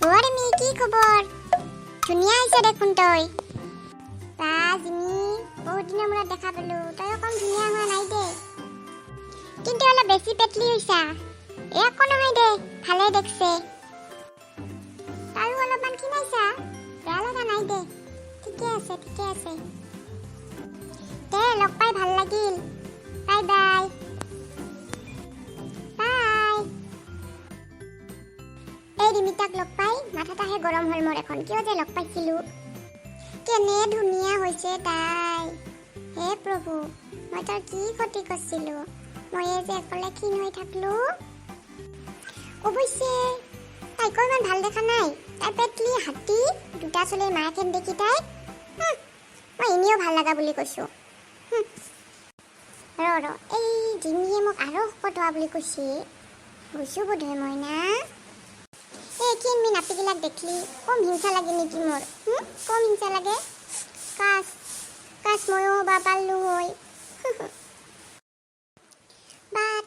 ওৰে মি কি খবৰ? ধুনীয়া হৈছে দেখোন তই। বা জিমি, বহুত দিনৰ মূৰত দেখা পালো। তই অকণ ধুনীয়া হোৱা নাই দে, কিন্তু অলপ বেছি পেটলি হৈছা। একো নহয় দে, ভালে দেখছে। তাইও অলপমান ক্ষীণাইছা, বেয়া লগা নাই দে, ঠিকে আছে ঠিকে আছে। দে লগ পাই ভাল লাগিল। Bye bye bye. এই ৰিমিতাক লগ পাই মাথাটাহে গৰম হ'ল মোৰ এখন। কিয় যে লগ পাইছিলো। কেনে ধুনীয়া হৈছে তাই। হে প্ৰভু, মই তাৰ কি ক্ষতি কৰিছিলো। মই যে অকলে ক্ষীণ হৈ থাকলো। অৱশ্যে তাইকো ইমান ভাল দেখা নাই। তাই পেটলি হাতী, দুটা চুলিৰ মায়েকেন দেখি তাই মই এনেও ভাল লগা বুলি কৈছো। ৰ এই জিমিয়ে মোক আৰু শকত হোৱা বুলি কৈছে। গৈছো বোধহয় মই না। এই ক্ষীণমি নাপিগিলাক দেখলি কম হিংসা লাগে নেকি মোৰ? কম হিংসা লাগে? কাচ কাচ ময়ো বা পাৰলো হয়। বাট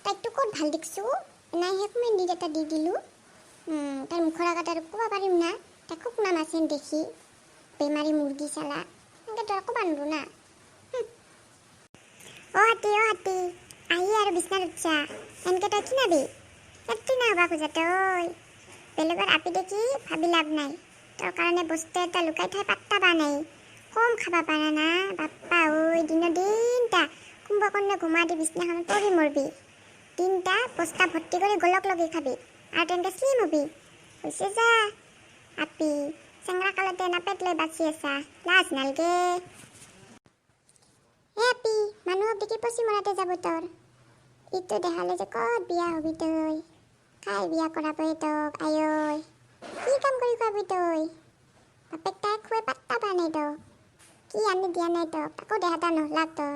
তাইকতো ক'ত ভাল দেখছো। নাই হে কমেণ্ট এটা দি দিলো। তাই মুখৰ আগত আৰু ক'ব পাৰিম না তাই খুব নাম আছে দেখি। বেমাৰী মুৰ্গী চালা এনেকৈ তই ক'ব নোৱাৰো না। অ হাতী আহি আৰু বিচনাত উঠছা। এনেকৈ তই ক্ষীণাবি? এত্তি না হ'বা খোজা তই। বেলেগৰ আপি দেখি ভাবি লাভ নাই। তোৰ কাৰণে বস্তু এটা লুকাই থৈ পাত্তা পা নাই। কম খাবা পাৰা না বাপ্পা ঐ। দিনৰ দিনটা কুম্ভকৰ্ণ ঘুমা দি বিচনাখনত পৰি মৰবি। দিনটা বস্তা ভৰ্তি কৰি গলক লগে খাবি আৰু তেনেকৈ শ্লিম হবি। হৈছে যা আপি, চেংৰা কালতে না পেট লৈ বাচি আছা, লাজ নালগে। হে আপি, মানুহক দেখি পচি মৰাতে যাব তোৰ। ইটো দেখালে যে ক'ত বিয়া হবি তই। কাই বিয়া কৰাবই তোক আয়ৈ। কি কাম কৰি খুৱাবি তই? বাপেক তাই খুৱাই পাত্তা পা নাই তোক। কি আনি দিয়া নাই তোক, তাকো দেহাটা নহলাক তোৰ।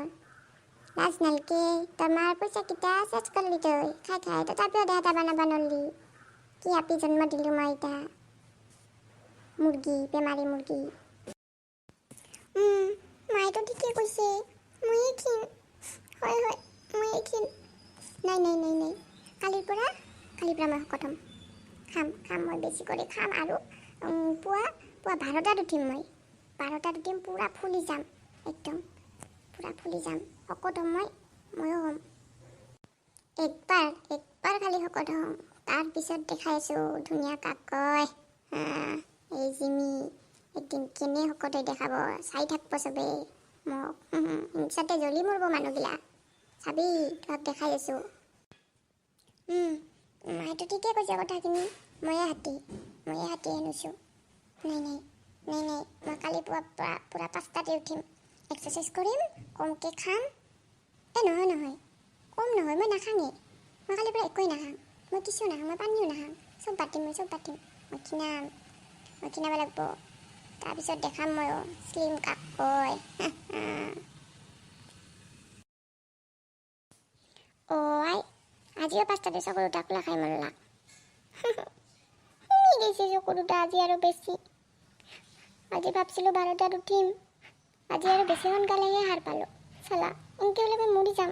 লাজ নালগে। তোৰ মাৰ পইচা কেইটা চেচ কৰলি তই খাই খাই, তথাপিও দেহাটা বানাবা নৰলি। কি আপি জন্ম দিলো মই এতিয়া। মুৰ্গী, বেমাৰী মুৰ্গী। মায়েতো ঠিকে কৈছে, ময়ে ক্ষীণ। হয় ময়ে ক্ষীণ। নাই কালিৰ পৰা মই শকত হ'ম। খাম মই বেছি কৰি খাম আৰু পুৱা 12টাত উঠিম মই। 12টাত উঠিম, পূৰা ফুলি যাম, একদম পূৰা ফুলি যাম। শকত হ'ম ময়ো হ'ম। একবাৰ খালি শকত হ'ম, তাৰপিছত দেখাইছোঁ ধুনীয়া কাক কয়। এই জিমি একদিন কেনে শকত হৈ দেখাব চাই থাকব চবে মোক। হিংসাতে জ্বলি মৰব মানুহগিলা। চাবি তক দেখাই আছোঁ। মায়েতো ঠিকে কৈছে কথাখিনি। ময়ে হাতী আনিছোঁ। নাই মই কালি পুৰা 5টাতে উঠিম, এক্সাৰচাইজ কৰিম, কমকৈ খাম। নহয় কম নহয়, মই নাখাঙে। মই কালিৰ পৰা একোৱেই নাখাং। মই কিছু নাখাং, মই পানীও নাখাং। চব পাতিম মই ক্ষীণাব লাগিব। তাৰপিছত দেখাম ময়ো শ্লিম কাক কয়। আই আজিও 5টাতে চকুৰ দুটা খোলা খাই মৰলাক। গৈছে চকুৰ দুটা আজি আৰু বেছি। আজি ভাবছিলোঁ 12টাত উঠিম, আজি আৰু বেছি সোনকালেহে সাৰ পালোঁ। চালা এনেকৈ হ'লে মই মৰি যাম।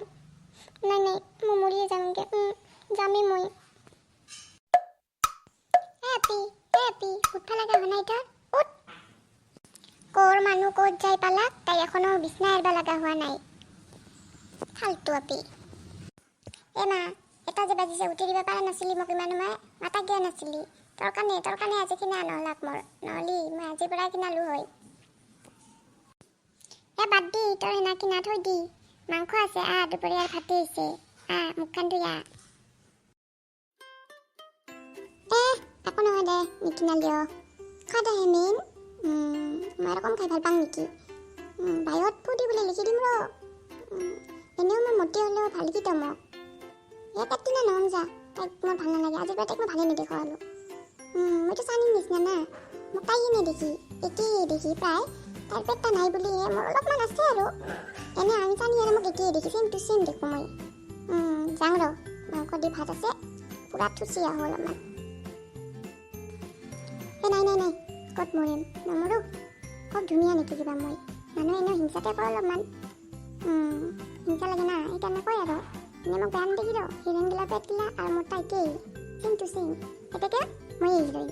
নাই মই মৰিয়ে যাম এনেকৈ। যামেই মই। হেপি উঠবা লগা হোৱা নাই তোৰ? উঠ। ক'ৰ মানুহ ক'ত যাই পালাক, তাই এখনো বিচনা এৰবা লগা হোৱা নাই। ফাল্টু আপি। মা এটা যে বাজিছে উঠি দিব পাৰা নাছিলি মোক ইমান সময়? মাতা কিয় নাছিলি? তোৰ কাৰণে আজি কিনা নহলাক মোৰ। নহলি মই আজিৰ পৰাই কিনালো হয়। বাদ দি তোৰ সেনা কিনা থৈ দি। মাংস আছে দুপৰীয়াৰ ভাতে হৈছে। মুখখান ধুই একো নহয় দে নিকিনালিও। খাদাহে মেইন। মই আৰু কম খাই ভাল পাওঁ নেকি? বায়ত ফুটি বুলি লিখি দিম ৰ। এনেও মই মতি হ'লেও ভাল কি তই মোক। পেটটি না নহ'ম যা, তাইক মোৰ ভাল নালাগে। আজিৰ পৰা তাইক মই ভালে নেদেখোঁ আৰু। মইতো চানিৰ নিচিনা না, মোক তাইহে নেদেখি একেই দেখি প্ৰায়। তাইৰ পেটটা নাই বুলিহে মোৰ অলপমান আছে আৰু। এনে আমি চানি আৰু মোক একেই দেখি, চেম টু চেম দেখোঁ মই। যাওঁ ৰ, মাংস দি ভাত আছে, পূৰা থুচি আহোঁ অলপমান। নাই ক'ত মৰিম, নমৰোঁ। খুব ধুনীয়া নেকি কিবা মই? মানুহে এনেও হিংসাতে কয় অলপমান। হিংসা লাগে না, সেইকাৰণে কয় আৰু। এনে মোক বেয়া নেদেখি ৰ, হিৰোইনগিলা পেটগিলা আৰু মোৰ তাইকেই চেম টু চেম। এতেকে ময়ে হিৰোইন।